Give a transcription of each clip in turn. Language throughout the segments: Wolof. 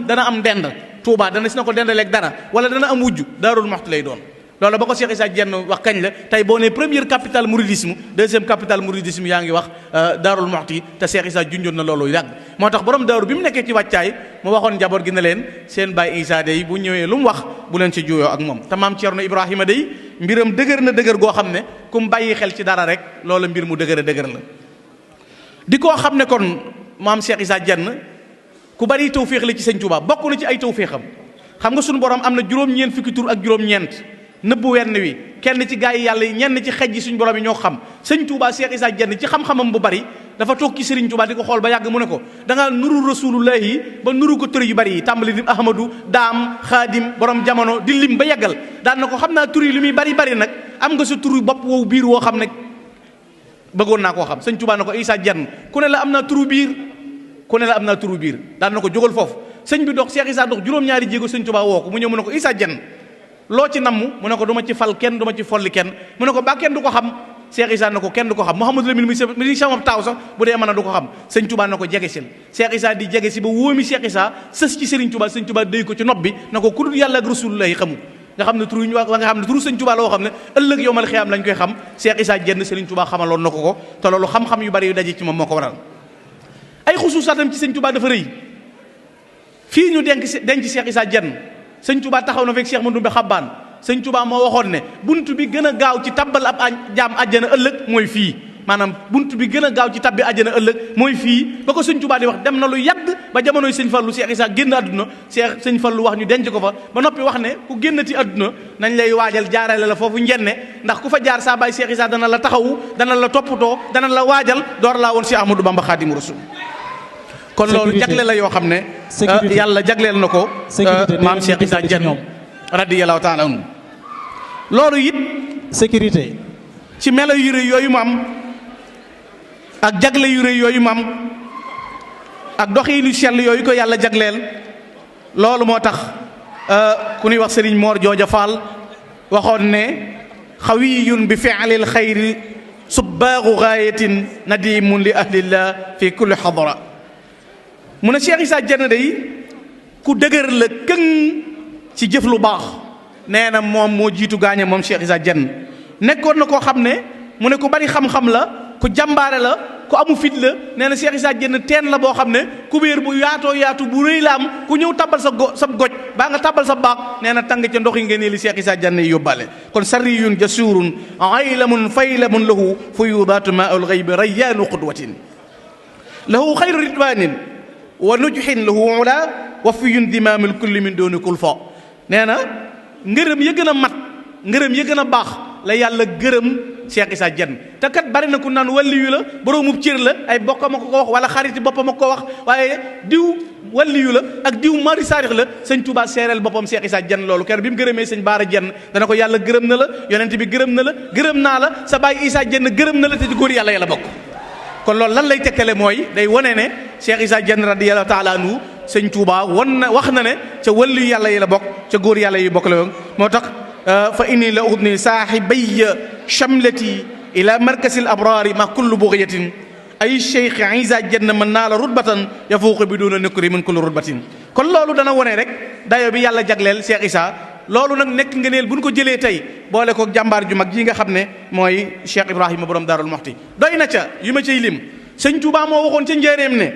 dana am dend Touba dana si na ko dendaleeg dara wala dana am wujj Daarul Muxti lay doon loolu ba ko Cheikh Issa Diène wax kañ la tey boo nee première capitale mouridisme deuxième capitale mouridisme yaa ngi wax Daarul Muxti te Cheikh Issa junjoon na loolu yàgg moo tax borom daaru bi mu nekkee ci wàccaay mu waxoon njaboot gi ne leen seen baay Issa day bu ñëwee lu mu wax bu leen ci juyoo ak moom te maam Thierno Ibrahima day mbiram dëgër na dëgër goo xam ne ku mu bàyyi xel ci dara rek loola mbir mu dëgër a dëgër la di koo xam ne kon maam Cheikh Issa Diène ku bari tawféex la ci sëñ Touba bokk na ci ay tawféexam xam nga suñu borom am na juróom-ñeent fukki tur ak juróom-ñeent nëbbu wenn wi kenn ci gaa yi yàlla yi ñenn ci xej yi suñu borom yi ñoo xam sëñ Touba Cheikh Issa Diène ci xam-xamam bu bari dafa toog ci Serigne Touba di ko xool ba yàgg mu ne ko da nga nuru rasulullahi ba nuru ko tur yu bari yi tàmbali di Ahmadou Daam Xaadim borom jamono di lim ba yàggal daan na ko xam naa tur yi li muy bari bari nag am nga sa turu bopp wow biir woo xam ne bëggoon naa koo xam sëñ Touba na ko Issa Diène ku ne la am naa turu biir ku ne la am naa turu biir daan na ko jógal foofu sëñ bi dox Cheikh Issa dox juróom-ñaari jéego sëñ Touba woo ko mu ñëw mu ne ko Issa Diène loo ci namm mu ne ko du ma ci fal kenn du ma ci folli kenn mu ne ko ba kenn du ko xam Cheikh Issa na ko kenn du ko xam Mouhamadou Lamine mi sama taaw sax bu dee mën a du ko xam sëñ Touba na ko jege sil Cheikh Issa di jege si ba wóomi Cheikh Issa sës ci Serigne Touba sëñ Touba déy ko ci nopp bi na ko ku dul yàlla ak rasulullahi xamu nga xam ne turu ñu wax nga xam ne turu sëñ Touba la woo xam ne ëllëg yowmal xiyaam lañ koy xam Cheikh Issa Diène Serigne Touba xamaloon na ko te loolu xam-xam yu bari yu daje ci moom moo ko waral ay xusuusaatam ci sëñ Touba dafa rëy fii ñu denc Cheikh Issa Diène sëñ Touba taxaw na fekk Cheikh Mandoumbe Xabbaan sëñ Touba moo waxoon ne bunt bi gën a gaaw ci tabbal ab jaam àjjana ëllëg mooy fii maanaam bunt bi gën a gaaw ci tabbi àjjana ëllëg mooy fii ba ko sëñ Touba di wax dem na lu yàgg ba jamonoy sëñ Fallu Cheikh Issa génn àdduna sëñ Fallu wax ñu denc ko fa ba noppi wax ne ku génnati àdduna nañ lay waajal jaarale la foofu njenne ndax ku fa jaar saa baay Cheikh Issa dana la taxawu dana la toppatoo dana la waajal door laa woon si Ahmadou Bamba Xaadimu Rasuul kon loolu jagle la yoo xam ne yàlla jagleel na ko maam Cheikh Issa Diène radiyallahu taala anhu loolu it sécurité ci melo yu rëy yooyu mu am ak jagle yu rëy yooyu mu am ak doxiinu sell yooyu ko yàlla jagleel loolu moo tax ku ñuy wax Serigne Mor Jooja Fall waxoon ne xawiyun bi fi'lil xayri subbaaxu gaayatin nadimun li ahlillah fi kulli xadara mu ne Cheikh Issa Diène day ku dëgër la këng ci jëf lu baax nee na moom moo jiitu gaañe moom Cheikh Issa Diène nekkoon na koo xam ne mu ne ku bari xam-xam la ku jàmbaare la ku amu fit la nee na Cheikh Issa Diène teen la boo xam ne kubéer bu yaatoo yaatu bu rëy la am ku ñëw tabal sa goj baa nga tabal sa baax nee na tàng ca ndox yi ngeen li Cheikh Issa Diène yóbbaale kon sariyun jasurun aylamun faylamun lahu fuyudaatu maa'ul ghaybi rayyaanu qudwatin lahu xayru ridwanin wa nujhin lahu ula wa fiyun dimaamil kulli min dooni kulfa nee na ngërëm ya gën a mat ngërëm ya gën a baax la yàlla gërëm Cheikh Issa Diène te kat bari na ku naan waliyu la boroomub cër la ay bokkam a ko wax wala xariti boppam a ko wax waaye diw waliyu la ak diw mari saarix la sëñ Touba seereel boppam Cheikh Issa Diène loolu ker bi mu gërëmee sëñ Baara Diène dana ko yàlla gërëm na la yonent bi gërëm na la gërëm naa la sa baay Issa Diène gërëm na la te ci góor yàlla yàlla bokk kon loolu lan lay tekkale mooy day wane ne Cheikh Issa Diène radiyallahu taala anhu sëñ Touba wax na ne ca waliyu yàlla yi la bokk ca góor yàlla yi bokk la moo tax fa inni la udni saaxibayya chamlati ila markasil abraari ma kullu bughyatin ay Cheikh Issa Diène mën naa la rutbatan yafuuqu bi doona nukri min kulli rutbatin kon loolu dana wone rek dayo bi yàlla jagleel Cheikh Issa loolu nag nekk ngëneel bu ñu ko jëlee tey boole ko jàmbaar ju mag ji nga xam ne mooy Cheikh Ibrahima borom Daarul Muxti doy na ca yu ma cay lim sëñ Touba moo waxoon ca njëreem ne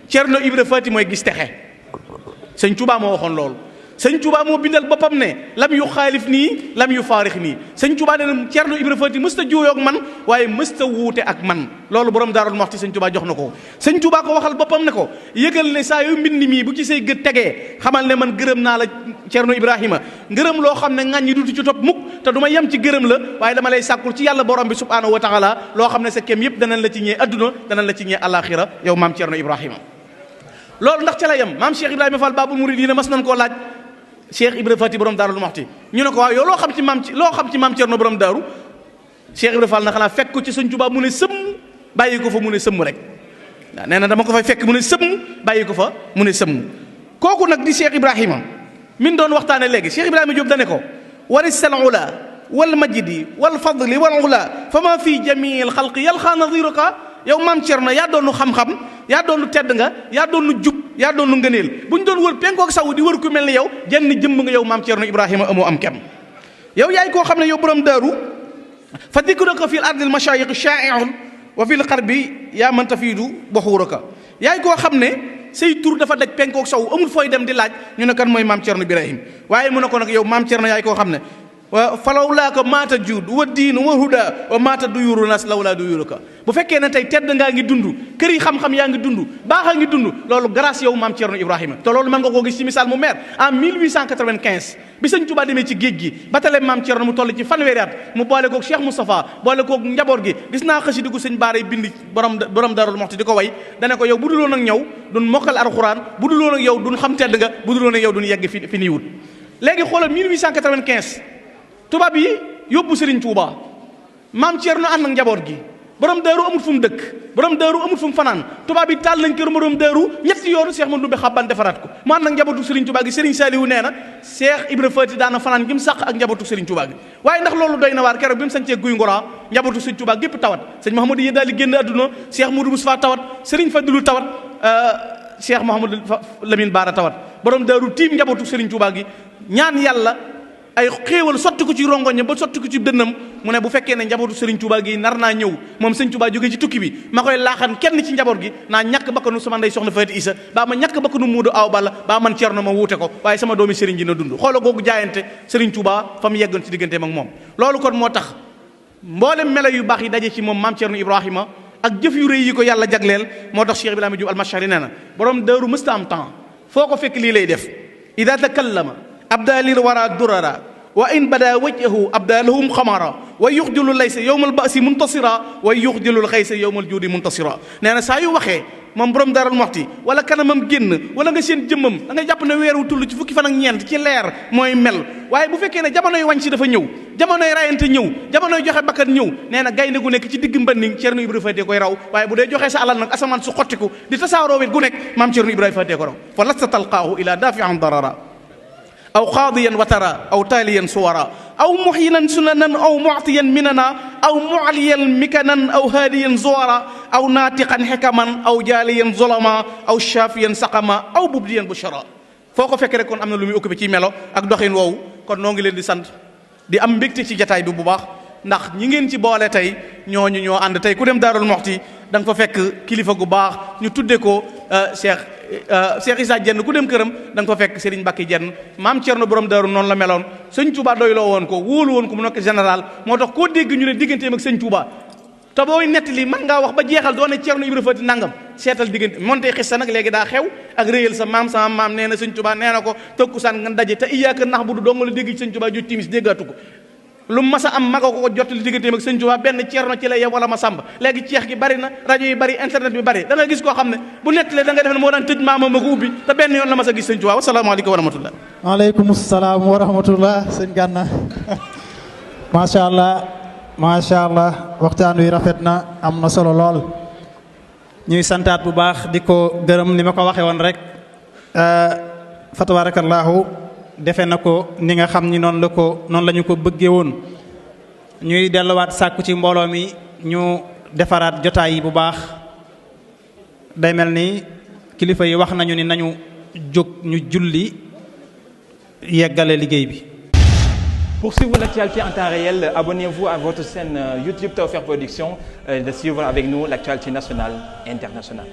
Cerno Ibra Faati mooy gis texe sëñ Touba moo waxoon loolu sëñ Touba moo bindal boppam ne lam yu xaalif nii lam yu faarix nii sëñ Touba nee na Cerno Ibra Faati mësta juuyoo ak man waaye mësta wuute ak man loolu borom Daarul Muxti sëñ Touba jox na ko sëñ Touba ko waxal boppam ne ko yëgal ne saa yu mbind mii bu ci say gët tegee xamal ne man gërëm naa la Cerno Ibrahima ngërëm loo xam ne ŋàññi dutu ci topp mukk te du ma yem ci gërëm la waaye dama lay sàkkul ci yàlla borom bi subhaanahu wa taala loo xam ne sa kem yëpp danañ la ci ñee adduna danañ la ci ñee alaxira yow maam Cerno Ibrahima loolu ndax ca la yem maam Cheikh Ibrahima Fall Babul Mouridina mas nañ koo laaj Cheikh Ibrahima Fati borom Daarul Muxti ñu ne ko waaw yow loo xam ci maam Cerno borom daaru Cheikh Ibrahima Fall na xanaa fekk ko ci sëñ Touba mu ne sëmm bàyyi ko fa mu ne sëmm rek waaw nee na dama ko fay fekk mu ne sëmm bàyyi ko fa mu ne sëmm kooku nag di Cheikh Ibrahima min doon waxtaane léegi Cheikh Ibrahima Diop dane ko warisal ula wal majdi wal fadli wal ula fa ma fi jamii al xalqi yalxaa nadiruka yow maam Cerno yaa doonu xam-xam yaa doon lu tedd nga yaa doon lu jub yaa doon lu ngëneel bu ñu doon wër penku ak sawu di wër ku mel ni yow jenn jëmm nga yow maam Cerno Ibrahima amoo am kem yow yaay koo xam ne yow borom daaru fa dikruka fil ardil mashayiq sha'i'un wa fil qarbi yaa man tafiidu buhuruka yaay koo xam ne say tur dafa daj penku ak sawu amul fooy dem di laaj ñu ne kan mooy maam Cerno Ibrahima waaye mu ne ko nag yow maam Cerno yaay koo xam ne falaw laa ko maata juud wa diin wa huda wa maata duyuru nas law laa duyuruka bu fekkee ne tey tedd ngaa ngi dund kër yi xam-xam yaa ngi dund baaxaa ngi dund loolu grâce yow maam Cerno Ibrahima te loolu mën nga koo gis ci misaal mu meer en 1895 bi sëñ Touba demee ci géej gi batale maam Cerno mu toll ci fanweeri at mu boole koog Cheikh Moustapha boole koog njaboot gi gis naa xasida gu sëñ Baara bind borom Daarul Muxti di ko way dane ko yow bu duloon ak ñëw duñ mokkal alxuraan bu duloon ak yow duñ xam tedd nga bu duloon ak yow duñ yegg fi nii wut léegi xoolal 1895 tubaab yi yóbbu Serigne Touba maam Cerno ànd ak njaboot gi borom daaru amul fu mu dëkk borom daaru amul fu mu fanaan tubaab yi taal nañ kër borom daaru ñetti yoonu Cheikh Madou Ndoumbé Xaban defaraat ko mu ànd ak njabootu Serigne Touba gi Serigne Saliou nee na Cheikh Ibra Fati daana fanaan gi mu sàq ak njabootu Serigne Touba gi waaye ndax loolu doy na waar keroog bi mu sañcee Guy Ngora njabootu Serigne Touba gépp tawat sëñ Mouhamadou yi daal di génn àdduna Cheikh Moudou Moustapha tawat Serigne Fadilou tawat Cheikh Mouhamadou Lamine Bara tawat borom daaru tiim njabootu Serigne Touba gi ñaan yàlla ay xéewal sotti ko ci rongoñam ba sotti ko ci dënnam mu ne bu fekkee ne njabootu Serigne Touba gi nar naa ñëw moom Serigne Touba jógee ci tukki bi ma koy laaxan kenn ci njaboot gi naa ñàkk bakkanu sama ndey soxna Faati Isa baa ma ñàkk bakkanu Muudu Aw Balla baa man Cerno ma wuute ko waaye sama doomi Serigne ji na dund xoola googu jaayante Serigne Touba fa mu yeggoon ci digganteem ak moom loolu kon moo tax mboolem melo yu baax yi daje ci moom maam Cerno Ibrahima ak jëf yu rëy yi ko yàlla jagleel moo tax Cheikh Ibrahima Diouf Almashari nee na borom daaru mësta am temps foo ko fekk lii lay def ida takallama abdalir wara durara wa in bada wajhahu abdalahum xamara wa yuxdilu laysa yowmal basi muntasira wa yuxdilu xaysa yowmal juudi muntasira nee na saa yu waxee moom borom Daarul Muxti wala kanamam génn wala nga seen jëmmam da ngay jàpp ne weer wu tull ci fukki fan ak ñeent ci leer mooy mel waaye bu fekkee ne jamonoy wàññ si dafa ñëw jamonoy rayante ñëw jamonoy joxe bakkan ñëw nee na gaynde gu nekk ci digg mbënning Cerno Ibrahima Faty koy raw waaye bu dee joxee sa alal nag asamaan su xottiku di tasaaroo wet gu nekk maam Cerno Ibrahima Faty ko raw fa lasta talqaahu ila dafian darara aw qaadiyan watara aw taaliyan suwara aw muhyinan sunanan aw mu'tiyan minana aw mu'liyan mikanan aw haadiyan zuwara aw naatiqan xikaman aw jaaliyan zulama aw shaafiyan saqama aw bubdiyan bushara foo ko fekk rek kon am na lu muy occupé ci melo ak doxin woowu kon noo ngi leen di sant di am mbégte ci jataay bi bu baax ndax ñi ngeen ci boole tey ñooñu ñoo ànd tey ku dem Daarul Muxti da nga fa fekk kilifa gu baax ñu tudde ko Cheikh Issa Diène ku dem këram da nga fa fekk Serigne Mbacké Diène maam Cerno borom daaru noonu la meloon sëñ Touba doyloo woon ko wóolu woon ko mu nekk général moo tax koo dégg ñu ne digganteem ak sëñ Touba te booy nettali mën ngaa wax ba jeexal doo ne Cerno Ibrahima Faty nangam seetal diggante montey xis sa nag léegi daa xew ak réyal sa maam sama maam nee na sëñ Touba nee na ko takkusaan nga daje te iyaaka nax bu du dong la dégg ci sëñ Touba ju timis déggaatu ko lu mas a am maga ko jot li digganteem ak sëñ Touba benn Cerno ci la yow wala ma sàmb léegi ceex gi bari na rajo yi bari internet bi bari da nga gis koo xam ne bu nettalee da nga def ne moo daan tëj maama ma ko ubbi te benn yoon la mas a gis sëñ Touba wasalaamaaleykum wa rahmatullah waaleykum salaam wa rahmatullah sëñ Gana macha allah waxtaan wi rafet na am na solo lool ñuy santaat bu baax di ko gërëm ni ma ko waxee woon rek fa tabarakallahu defe na ko ni nga xam ni noonu la ñu ko bëggee woon ñuy delluwaat sàkku ci mbooloo mi ñu defaraat jotaay yi bu baax day mel ni kilifa yi wax nañu ni nañu jóg ñu julli yeggale liggéey bi. Pour suivre l'actualité en temps réel, abonnez-vous à votre chaîne YouTube Tawfekh Production de suivre avec nous l'actualité nationale et internationale.